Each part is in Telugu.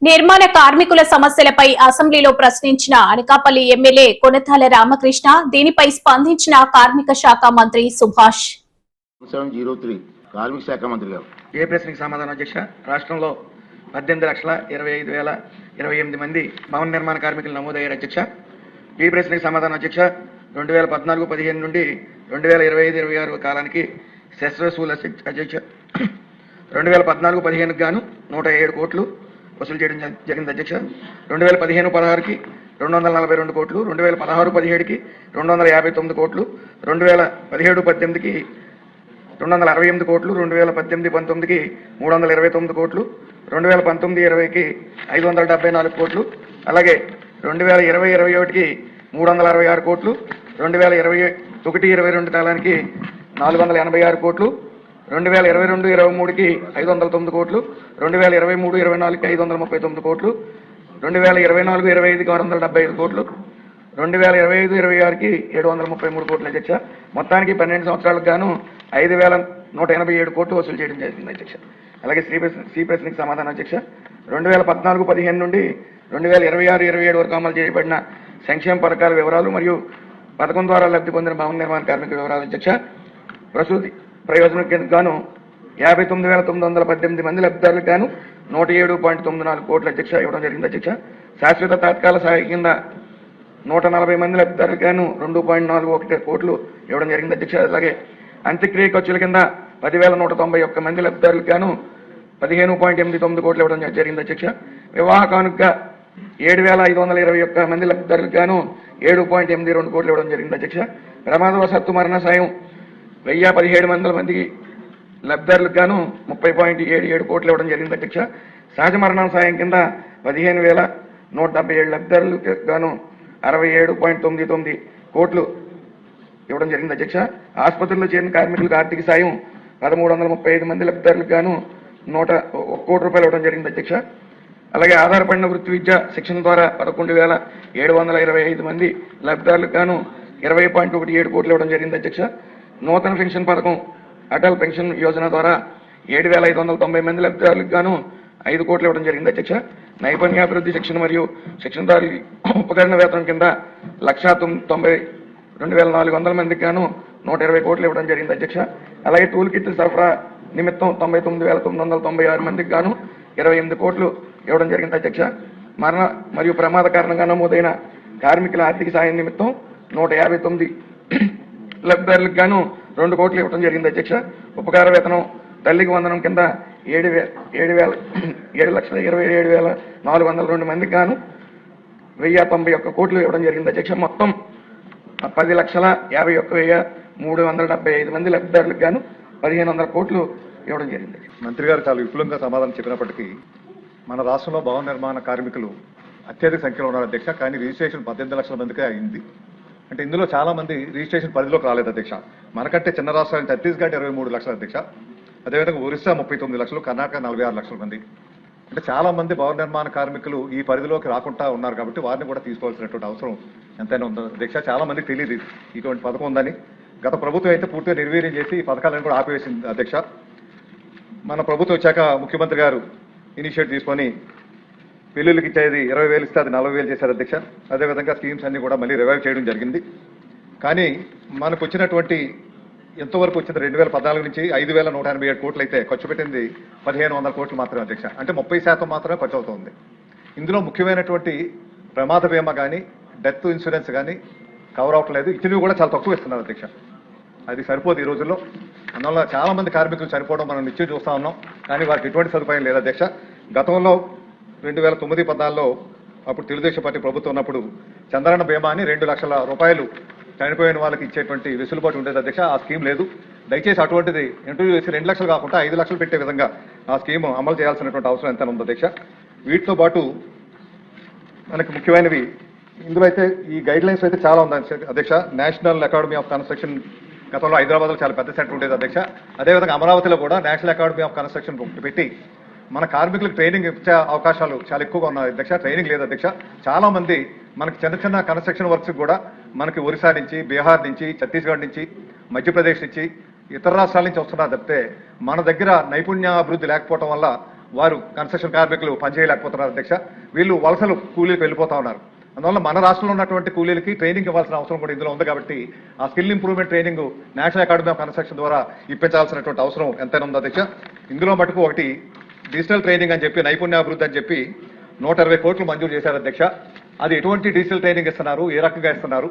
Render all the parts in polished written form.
నిర్మాణ కార్మికుల సమస్యలపై అసెంబ్లీలో ప్రశ్నించిన అనకాపల్లి ఎమ్మెల్యే కొనతాల రామకృష్ణ దీనిపై స్పందించిన కార్మిక శాఖ మంత్రి సుభాష్. 0703 కార్మిక శాఖ మంత్రి గారు ఏ ప్రశ్నకి సమాధానం అధ్యక్ష. రాష్ట్రంలో 18,25,028 మంది భవన నిర్మాణ కార్మికులు నమోదయ్యారు అధ్యక్ష. ఈ ప్రశ్నకి సమాధానం అధ్యక్ష. 2014-15 నుండి 2025-26 కాలానికి సెస్ వసూలు అధ్యక్ష 2014-15 గాను 107 కోట్లు వసూలు చేయడం జరిగింది అధ్యక్ష. 2015-16కి 242 కోట్లు, 2016-17కి 259 కోట్లు, 2017-18కి 268 కోట్లు, 2018-19కి 329 కోట్లు, 2019-20కి 574 కోట్లు, అలాగే 2020-21కి 366 కోట్లు, 2021-22 కాలానికి 486 కోట్లు, 2022-23కి 509 కోట్లు, 2023-24కి 539 కోట్లు, 2024-25కి 675 కోట్లు, 2025-26కి 733 కోట్లు అధ్యక్ష. మొత్తానికి 12 సంవత్సరాలకు గాను 5,187 కోట్లు వసూలు చేయడం జరిగింది అధ్యక్ష. అలాగే సి ప్రశ్నకి సమాధానం అధ్యక్ష. 2014-15 నుండి 2026-27 వరకు అమలు చేయబడిన సంక్షేమ పథకాల వివరాలు మరియు పథకం ద్వారా లబ్ధి పొందిన భవన నిర్మాణ కార్మికుల వివరాలు అధ్యక్ష. ప్రసూతి ప్రయోజనం కింద గాను 59,918 మంది లబ్ధిదారులకు గాను 107.94 కోట్ల అధ్యక్ష ఇవ్వడం జరిగింది అధ్యక్ష. శాశ్వత తాత్కాల సహాయ కింద 140 మంది లబ్ధిదారులకు గాను 2.41 కోట్లు ఇవ్వడం జరిగింది అధ్యక్ష. అలాగే అంత్యక్రియ ఖర్చుల కింద 10,191 మంది లబ్ధిదారులకు గాను 15.89 కోట్లు ఇవ్వడం జరిగింది అధ్యక్ష. వివాహ కానుక 7,521 మంది లబ్ధిదారులకు గాను 7.82 కోట్లు ఇవ్వడం జరిగింది అధ్యక్ష. ప్రమాదవశాత్తు మరణ సాయం 1,017 మందికి లబ్ధిదారులకు గాను 30.77 కోట్లు ఇవ్వడం జరిగింది అధ్యక్ష. సహజ మరణం సాయం కింద 15,177 లబ్ధిదారులకు గాను 67.99 కోట్లు ఇవ్వడం జరిగింది అధ్యక్ష. ఆసుపత్రుల్లో చేరిన కార్మికులకు ఆర్థిక సాయం 1,335 మంది లబ్ధిదారులకు గాను 101 కోటి రూపాయలు ఇవ్వడం జరిగింది అధ్యక్ష. అలాగే ఆధారపడిన వృత్తి విద్య శిక్షణ ద్వారా 11,725 మంది లబ్ధిదారులకు గాను 20.17 కోట్లు ఇవ్వడం జరిగింది అధ్యక్ష. నూతన పెన్షన్ పథకం అటల్ పెన్షన్ యోజన ద్వారా 7,590 మంది లబ్ధిదారులకు గాను 5 కోట్లు ఇవ్వడం జరిగింది అధ్యక్ష. నైపుణ్యాభివృద్ధి శిక్షణ మరియు శిక్షణదారు ఉపకరణ వేతనం కింద 1,92,400 మందికి గాను 120 కోట్లు ఇవ్వడం జరిగింది అధ్యక్ష. అలాగే టూల్ కిట్ సరఫరా నిమిత్తం 99,996 మందికి గాను 28 కోట్లు ఇవ్వడం జరిగింది అధ్యక్ష. మరణ మరియు ప్రమాద కారణంగా నమోదైన కార్మికుల ఆర్థిక సాయం నిమిత్తం 159 లబ్ధిదారులకు గాను 2 కోట్లు ఇవ్వడం జరిగింది అధ్యక్ష. ఉపకార వేతనం తల్లికి వందనం కింద 7,27,402 మందికి గాను 1,091 కోట్లు ఇవ్వడం జరిగింది అధ్యక్ష. మొత్తం 10,51,375 మంది లబ్ధిదారులకు గాను 1,500 కోట్లు ఇవ్వడం జరిగింది. మంత్రి గారు చాలా విపులంగా సమాధానం చెప్పినప్పటికీ మన రాష్ట్రంలో భవన నిర్మాణ కార్మికులు అత్యధిక సంఖ్యలో ఉన్నారు అధ్యక్ష. కానీ రిజిస్ట్రేషన్ 18 లక్షల మందికే అయింది. అంటే ఇందులో చాలా మంది రిజిస్ట్రేషన్ పరిధిలోకి రాలేదు అధ్యక్ష. మనకంటే చిన్న రాష్ట్రాలు ఛత్తీస్గఢ్ 23 లక్షల అధ్యక్ష. అదేవిధంగా ఒరిస్సా 39 లక్షలు, కర్ణాటక 46 లక్షల మంది. అంటే చాలా మంది భవన నిర్మాణ కార్మికులు ఈ పరిధిలోకి రాకుండా ఉన్నారు కాబట్టి వారిని కూడా తీసుకోవాల్సినటువంటి అవసరం ఎంతైనా ఉంది అధ్యక్ష. చాలా మందికి తెలియదు ఇటువంటి పథకం ఉందని. గత ప్రభుత్వం అయితే పూర్తిగా నిర్వీర్యం చేసి ఈ పథకాలను కూడా ఆపివేసింది అధ్యక్ష. మన ప్రభుత్వం వచ్చాక ముఖ్యమంత్రి గారు ఇనిషియేటివ్ తీసుకొని పెళ్లిళ్ళకి ఇచ్చేది 20,000 ఇస్తే అది 40,000 చేశారు అధ్యక్ష. అదేవిధంగా స్కీమ్స్ అన్ని కూడా మళ్ళీ రివైవ్ చేయడం జరిగింది. కానీ మనకు వచ్చినటువంటి ఎంతవరకు వచ్చింది 2014 నుంచి 5,187 కోట్లు అయితే ఖర్చు పెట్టింది 1,500 కోట్లు మాత్రమే అధ్యక్ష. అంటే 30% మాత్రమే ఖర్చు అవుతుంది. ఇందులో ముఖ్యమైనటువంటి ప్రమాద బీమా కానీ డెత్ ఇన్సూరెన్స్ కానీ కవర్ అవ్వట్లేదు. ఇచ్చినవి కూడా చాలా తక్కువ ఇస్తున్నారు అధ్యక్ష. అది సరిపోదు ఈ రోజుల్లో. అందువల్ల చాలా మంది కార్మికులు చనిపోవడం మనం నిత్యం చూస్తూ ఉన్నాం. కానీ వారికి ఎటువంటి సదుపాయం లేదు అధ్యక్ష. గతంలో 2009-14లో అప్పుడు తెలుగుదేశం పార్టీ ప్రభుత్వం ఉన్నప్పుడు చంద్రన్న బీమాని 2 లక్షల రూపాయలు చనిపోయిన వాళ్ళకి ఇచ్చేటువంటి వెసులుబాటు ఉండేది అధ్యక్ష. ఆ స్కీమ్ లేదు. దయచేసి అటువంటిది ఇంటర్వ్యూ చేసి 2 లక్షలు కాకుండా 5 లక్షలు పెట్టే విధంగా ఆ స్కీమ్ అమలు చేయాల్సినటువంటి అవసరం ఎంత ఉంది అధ్యక్ష. వీటితో పాటు మనకి ముఖ్యమైనవి ఇందులో అయితే ఈ గైడ్ లైన్స్ అయితే చాలా ఉంది అధ్యక్ష. నేషనల్ అకాడమీ ఆఫ్ కన్స్ట్రక్షన్ గతంలో హైదరాబాద్లో చాలా పెద్ద సెంటర్ ఉండేది అధ్యక్ష. అదేవిధంగా అమరావతిలో కూడా నేషనల్ అకాడమీ ఆఫ్ కన్స్ట్రక్షన్ పెట్టి మన కార్మికులకు ట్రైనింగ్ ఇచ్చే అవకాశాలు చాలా ఎక్కువగా ఉన్నాయి అధ్యక్ష. ట్రైనింగ్ లేదు అధ్యక్ష. చాలా మంది మనకి చిన్న చిన్న కన్స్ట్రక్షన్ వర్క్స్ కూడా మనకి ఒరిస్సా నుంచి, బీహార్ నుంచి, ఛత్తీస్గఢ్ నుంచి, మధ్యప్రదేశ్ నుంచి, ఇతర రాష్ట్రాల నుంచి వస్తున్నారు తప్పితే మన దగ్గర నైపుణ్య అభివృద్ధి లేకపోవడం వల్ల వారు కన్స్ట్రక్షన్ కార్మికులు పనిచేయలేకపోతున్నారు అధ్యక్ష. వీళ్ళు వలసలు కూలీలకు వెళ్ళిపోతా ఉన్నారు. అందువల్ల మన రాష్ట్రంలో ఉన్నటువంటి కూలీలకి ట్రైనింగ్ ఇవ్వాల్సిన అవసరం కూడా ఇందులో ఉంది. కాబట్టి ఆ skill improvement training national academy of construction ద్వారా ఇప్పించాల్సినటువంటి అవసరం ఎంతైనా ఉంది అధ్యక్ష. ఇందులో మటుకు ఒకటి డిజిటల్ ట్రైనింగ్ అని చెప్పి, నైపుణ్యాభివృద్ధి అని చెప్పి 120 కోట్లు మంజూరు చేశారు అధ్యక్ష. అది ఎటువంటి డిజిటల్ ట్రైనింగ్ ఇస్తున్నారు, ఏ రకంగా ఇస్తున్నారు,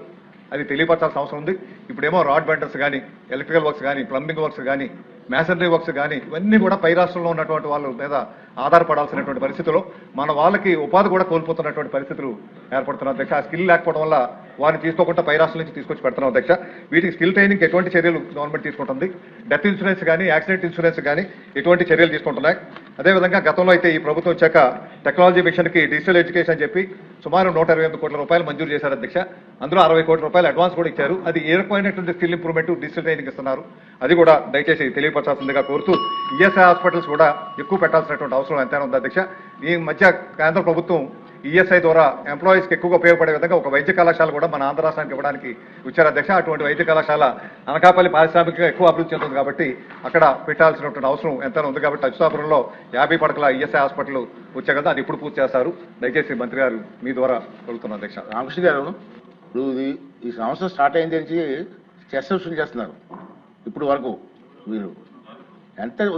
అది తెలియపరచాల్సిన అవసరం ఉంది. ఇప్పుడేమో రాడ్ బెండర్స్ కానీ, ఎలక్ట్రికల్ వర్క్స్ కానీ, ప్లంబింగ్ వర్క్స్ కానీ, మ్యాసనరీ వర్క్స్ కానీ, ఇవన్నీ కూడా పై రాష్ట్రంలో ఉన్నటువంటి వాళ్ళ మీద ఆధారపడాల్సినటువంటి పరిస్థితుల్లో మన వాళ్ళకి ఉపాధి కూడా కోల్పోతున్నటువంటి పరిస్థితులు ఏర్పడుతున్నారు అధ్యక్ష. ఆ స్కిల్ లేకపోవడం వల్ల వారిని తీసుకోకుండా పై రాష్ట్రం నుంచి తీసుకొచ్చి పెడుతున్నాం అధ్యక్ష. వీటికి స్కిల్ ట్రైనింగ్ ఎటువంటి చర్యలు గవర్నమెంట్ తీసుకుంటుంది, డెత్ ఇన్సూరెన్స్ కానీ, యాక్సిడెంట్ ఇన్సూరెన్స్ కానీ ఎటువంటి చర్యలు తీసుకుంటున్నాయి. అదేవిధంగా గతంలో అయితే ఈ ప్రభుత్వం వచ్చాక టెక్నాలజీ మిషన్కి డిజిటల్ ఎడ్యుకేషన్ అని చెప్పి సుమారు 128 కోట్ల రూపాయలు మంజూరు చేశారు అధ్యక్ష. అందులో 60 కోట్ల రూపాయలు అడ్వాన్స్ కూడా ఇచ్చారు. అది ఏ రకమైనటువంటి స్కిల్ ఇంప్రూవ్మెంట్, డిజిటల్ ట్రైనింగ్ ఇస్తున్నారు, అది కూడా దయచేసి తెలియపరచాల్సిందిగా కోరుతూ ఈఎస్ఐ హాస్పిటల్స్ కూడా ఎక్కువ పెట్టాల్సినటువంటి అవసరం ఎంతైనా ఉంది అధ్యక్ష. ఈ మధ్య కేంద్ర ప్రభుత్వం ఈఎస్ఐ ద్వారా ఎంప్లాయీస్కి ఎక్కువగా ఉపయోగపడే విధంగా ఒక వైద్య కళాశాల కూడా మన ఆంధ్ర రాష్ట్రానికి ఇవ్వడానికి వచ్చారు అధ్యక్ష. అటువంటి వైద్య కళాశాల అనకాపల్లి పారిశ్రామికంగా ఎక్కువ అభివృద్ధి చెందుతుంది కాబట్టి అక్కడ పెట్టాల్సినటువంటి అవసరం ఎంతైనా ఉంది. కాబట్టి అచ్యుతాపురంలో 50 పడకల ఈఎస్ఐ హాస్పిటల్ వచ్చే కదా, అది ఇప్పుడు పూర్తి చేస్తారు. దయచేసి మంత్రి గారు మీ ద్వారా కోరుతున్నాను అధ్యక్ష. రామకృష్ణ గారు, ఇప్పుడు ఈ సంవత్సరం స్టార్ట్ అయిన నుంచి చెస్ వసూలు చేస్తున్నారు. ఇప్పుడు వరకు మీరు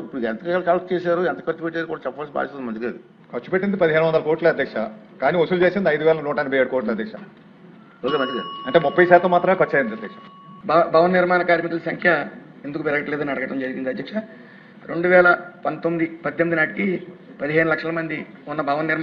ఇప్పుడు ఎంత కలెక్ట్ చేశారు, ఎంత ఖర్చు పెట్టారు కూడా చెప్పాల్సిన బాధ్యత ఉంది మంత్రి గారు. ఖర్చు పెట్టింది 1500 కోట్ల అధ్యక్ష, కానీ వసూలు చేసింది 5187 కోట్ల అధ్యక్ష. అంటే 30% మాత్రమే ఖర్చు అయింది అధ్యక్ష. భవన నిర్మాణ కార్మికుల సంఖ్య ఎందుకు పెరగట్లేదని అడగడం జరిగింది అధ్యక్ష. 2019-18 నాటికి 15 లక్షల మంది ఉన్న భవన నిర్మాణ